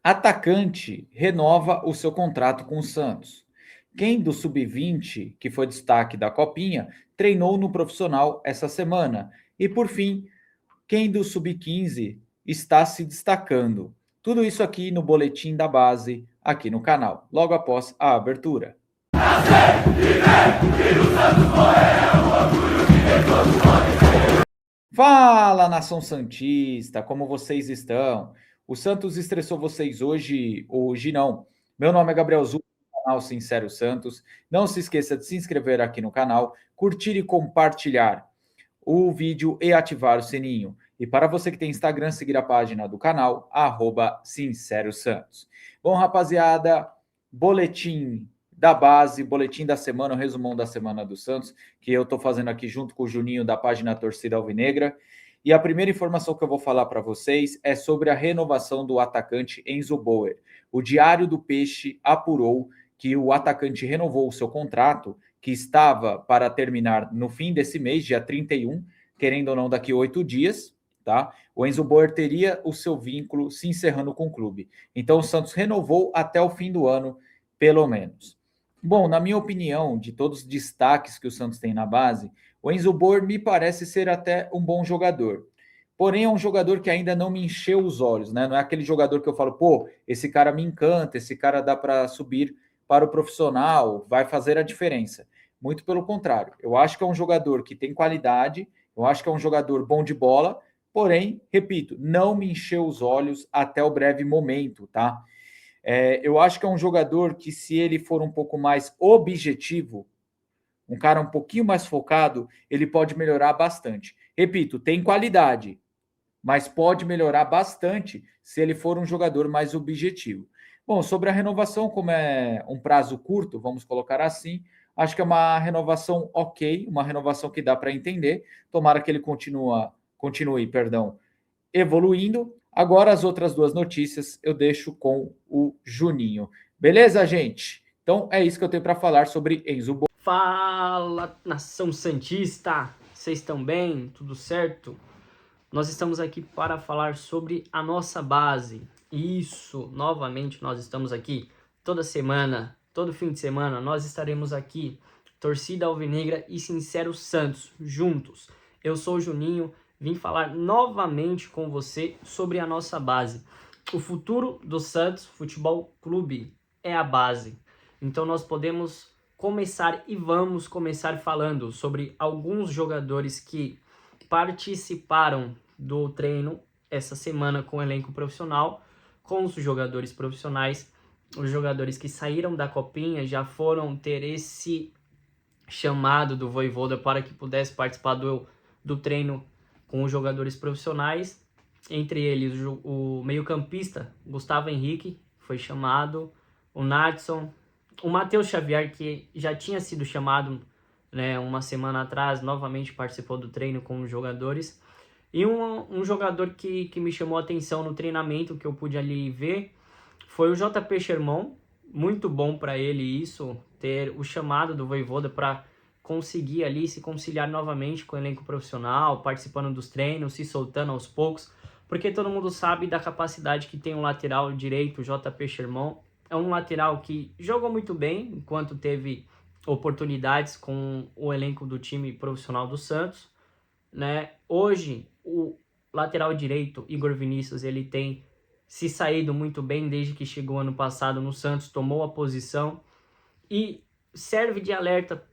Atacante renova o seu contrato com o Santos. Quem do sub-20, que foi destaque da Copinha, treinou no profissional essa semana. E por fim, quem do sub-15 está se destacando. Tudo isso aqui no boletim da base, aqui no canal, logo após a abertura. Fala, nação santista, como vocês estão? O Santos estressou vocês hoje? Hoje não. Meu nome é Gabriel Zu, do canal Sincero Santos. Não se esqueça de se inscrever aqui no canal, curtir e compartilhar o vídeo e ativar o sininho. E para você que tem Instagram, seguir a página do canal, Sincero Santos. Bom, rapaziada, boletim da base, boletim da semana, o resumão da semana do Santos, que eu estou fazendo aqui junto com o Juninho da página Torcida Alvinegra. E a primeira informação que eu vou falar para vocês é sobre a renovação do atacante Enzo Bauer. O Diário do Peixe apurou que o atacante renovou o seu contrato, que estava para terminar no fim desse mês, dia 31, querendo ou não, daqui 8 dias, tá? O Enzo Bauer teria o seu vínculo se encerrando com o clube. Então o Santos renovou até o fim do ano, pelo menos. Bom, na minha opinião, de todos os destaques que o Santos tem na base, o Enzo Bauer me parece ser até um bom jogador. Porém, é um jogador que ainda não me encheu os olhos, né? Não é aquele jogador que eu falo, pô, esse cara me encanta, esse cara dá para subir para o profissional, vai fazer a diferença. Muito pelo contrário, eu acho que é um jogador que tem qualidade, eu acho que é um jogador bom de bola, porém, repito, não me encheu os olhos até o breve momento, tá? Eu acho que é um jogador que, se ele for um pouco mais objetivo, um cara um pouquinho mais focado, ele pode melhorar bastante. Repito, tem qualidade, mas pode melhorar bastante se ele for um jogador mais objetivo. Bom, sobre a renovação, como é um prazo curto, vamos colocar assim, acho que é uma renovação ok, uma renovação que dá para entender. Tomara que ele continue, evoluindo. Agora as outras duas notícias eu deixo com o Juninho. Beleza, gente? Então é isso que eu tenho para falar sobre Enzo Bo. Fala, nação santista! Vocês estão bem? Tudo certo? Nós estamos aqui para falar sobre a nossa base. Isso, novamente nós estamos aqui toda semana, todo fim de semana, nós estaremos aqui, Torcida Alvinegra e Sincero Santos, juntos. Eu sou o Juninho, vim falar novamente com você sobre a nossa base. O futuro do Santos Futebol Clube é a base. Então nós podemos começar e vamos começar falando sobre alguns jogadores que participaram do treino essa semana com o elenco profissional, com os jogadores profissionais. Os jogadores que saíram da Copinha já foram ter esse chamado do Vojvoda para que pudesse participar do treino com os jogadores profissionais. Entre eles, o meio-campista Gustavo Henrique foi chamado, o Nadson, o Matheus Xavier, que já tinha sido chamado, né, uma semana atrás, novamente participou do treino com os jogadores. E um jogador que me chamou a atenção no treinamento, que eu pude ali ver, foi o JP Sherman. Muito bom para ele isso, ter o chamado do Vojvoda para conseguir ali se conciliar novamente com o elenco profissional, participando dos treinos, se soltando aos poucos, porque todo mundo sabe da capacidade que tem o lateral direito, o JP Sherman. É um lateral que jogou muito bem enquanto teve oportunidades com o elenco do time profissional do Santos, né? Hoje, o lateral direito, Igor Vinícius, ele tem se saído muito bem desde que chegou ano passado no Santos, tomou a posição e serve de alerta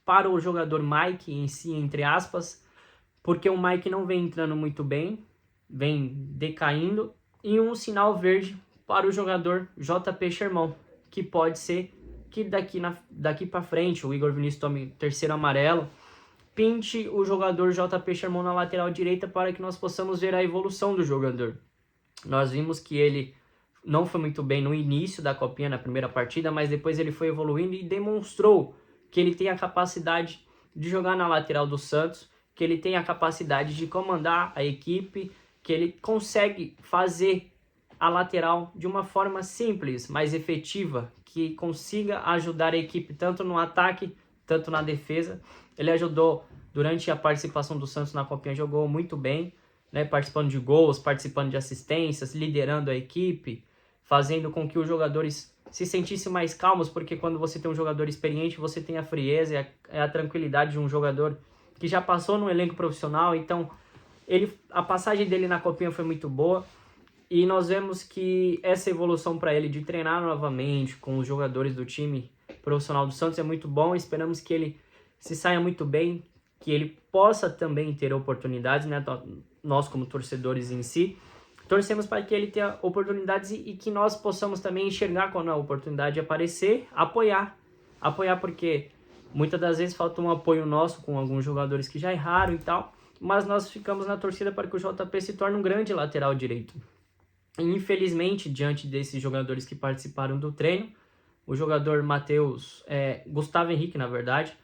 para o jogador Mike em si, entre aspas, porque o Mike não vem entrando muito bem, vem decaindo, e um sinal verde para o jogador JP Sherman, que pode ser que daqui para frente o Igor Vinícius tome terceiro amarelo, pinte o jogador JP Sherman na lateral direita para que nós possamos ver a evolução do jogador. Nós vimos que ele não foi muito bem no início da Copinha, na primeira partida, mas depois ele foi evoluindo e demonstrou que ele tem a capacidade de jogar na lateral do Santos, que ele tem a capacidade de comandar a equipe, que ele consegue fazer a lateral de uma forma simples, mais efetiva, que consiga ajudar a equipe tanto no ataque, tanto na defesa. Ele ajudou durante a participação do Santos na Copinha, jogou muito bem, né, participando de gols, participando de assistências, liderando a equipe, fazendo com que os jogadores se sentissem mais calmos, porque quando você tem um jogador experiente, você tem a frieza e a tranquilidade de um jogador que já passou no elenco profissional. Então, a passagem dele na Copinha foi muito boa, e nós vemos que essa evolução para ele de treinar novamente com os jogadores do time profissional do Santos é muito bom. Esperamos que ele se saia muito bem, que ele possa também ter oportunidades, né? Nós como torcedores em si, torcemos para que ele tenha oportunidades e que nós possamos também enxergar quando a oportunidade aparecer, apoiar porque muitas das vezes falta um apoio nosso com alguns jogadores que já erraram e tal, mas nós ficamos na torcida para que o JP se torne um grande lateral direito. E, infelizmente, diante desses jogadores que participaram do treino, o jogador Gustavo Henrique, na verdade,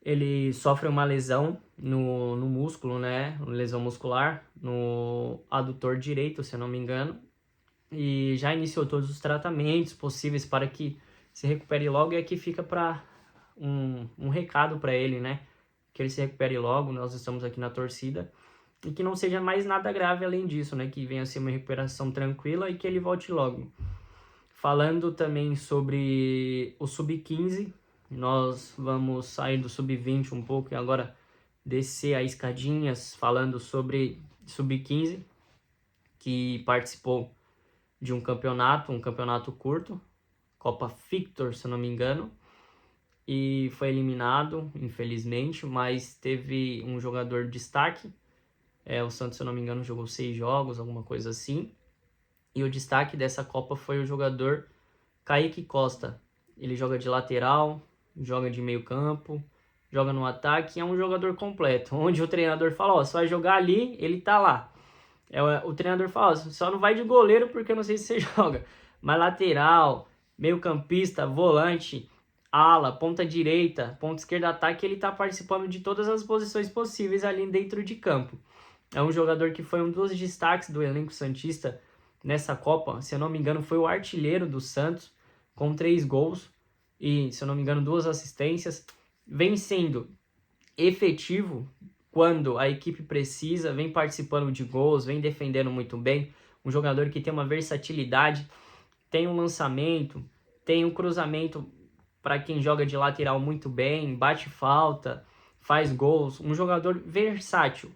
ele sofre uma lesão no músculo, né? Uma lesão muscular no adutor direito, se eu não me engano. E já iniciou todos os tratamentos possíveis para que se recupere logo. E aqui fica para um recado para ele, né? Que ele se recupere logo, nós estamos aqui na torcida. E que não seja mais nada grave além disso, né? Que venha a ser uma recuperação tranquila e que ele volte logo. Falando também sobre o Sub-15, nós vamos sair do Sub-20 um pouco e agora descer a escadinhas falando sobre Sub-15, que participou de um campeonato curto, Copa Victor, se eu não me engano, e foi eliminado, infelizmente, mas teve um jogador de destaque. O Santos, se eu não me engano, jogou 6 jogos, alguma coisa assim. E o destaque dessa Copa foi o jogador Kaique Costa. Ele joga de lateral, joga de meio campo, joga no ataque, é um jogador completo. Onde o treinador fala, você vai jogar ali, ele tá lá. O treinador fala, só não vai de goleiro porque eu não sei se você joga. Mas lateral, meio campista, volante, ala, ponta direita, ponta esquerda, ataque, ele tá participando de todas as posições possíveis ali dentro de campo. É um jogador que foi um dos destaques do elenco santista nessa Copa. Se eu não me engano, foi o artilheiro do Santos, com 3 gols e, se eu não me engano, 2 assistências. Vem sendo efetivo quando a equipe precisa, vem participando de gols, vem defendendo muito bem. Um jogador que tem uma versatilidade, tem um lançamento, tem um cruzamento para quem joga de lateral muito bem, bate falta, faz gols. Um jogador versátil,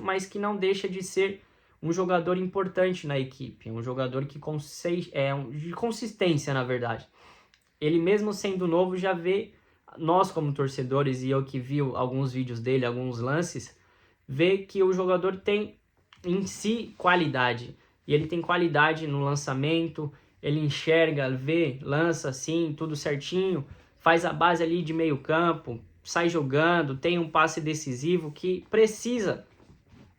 mas que não deixa de ser um jogador importante na equipe, um jogador que de consistência, na verdade. Ele mesmo sendo novo já vê, nós como torcedores, e eu que vi alguns vídeos dele, alguns lances, vê que o jogador tem em si qualidade. E ele tem qualidade no lançamento, ele enxerga, vê, lança assim, tudo certinho, faz a base ali de meio campo, sai jogando, tem um passe decisivo que precisa.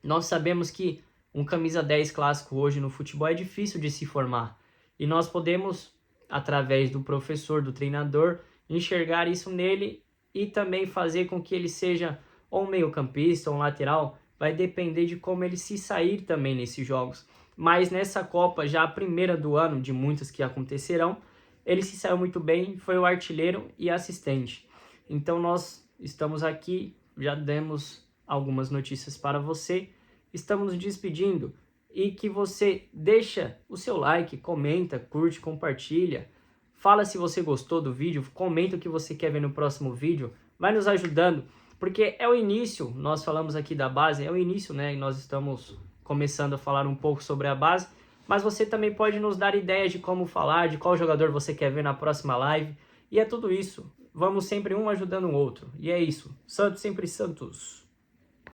Nós sabemos que um camisa 10 clássico hoje no futebol é difícil de se formar. E nós podemos, através do professor, do treinador, enxergar isso nele e também fazer com que ele seja ou um meio-campista ou um lateral. Vai depender de como ele se sair também nesses jogos. Mas nessa Copa, já a primeira do ano, de muitas que acontecerão, ele se saiu muito bem, foi o artilheiro e assistente. Então nós estamos aqui, já demos algumas notícias para você. Estamos nos despedindo e que você deixa o seu like, comenta, curte, compartilha. Fala se você gostou do vídeo, comenta o que você quer ver no próximo vídeo. Vai nos ajudando, porque é o início, nós falamos aqui da base, é o início, né? E nós estamos começando a falar um pouco sobre a base. Mas você também pode nos dar ideias de como falar, de qual jogador você quer ver na próxima live. E é tudo isso. Vamos sempre um ajudando o outro. E é isso. Santos sempre Santos.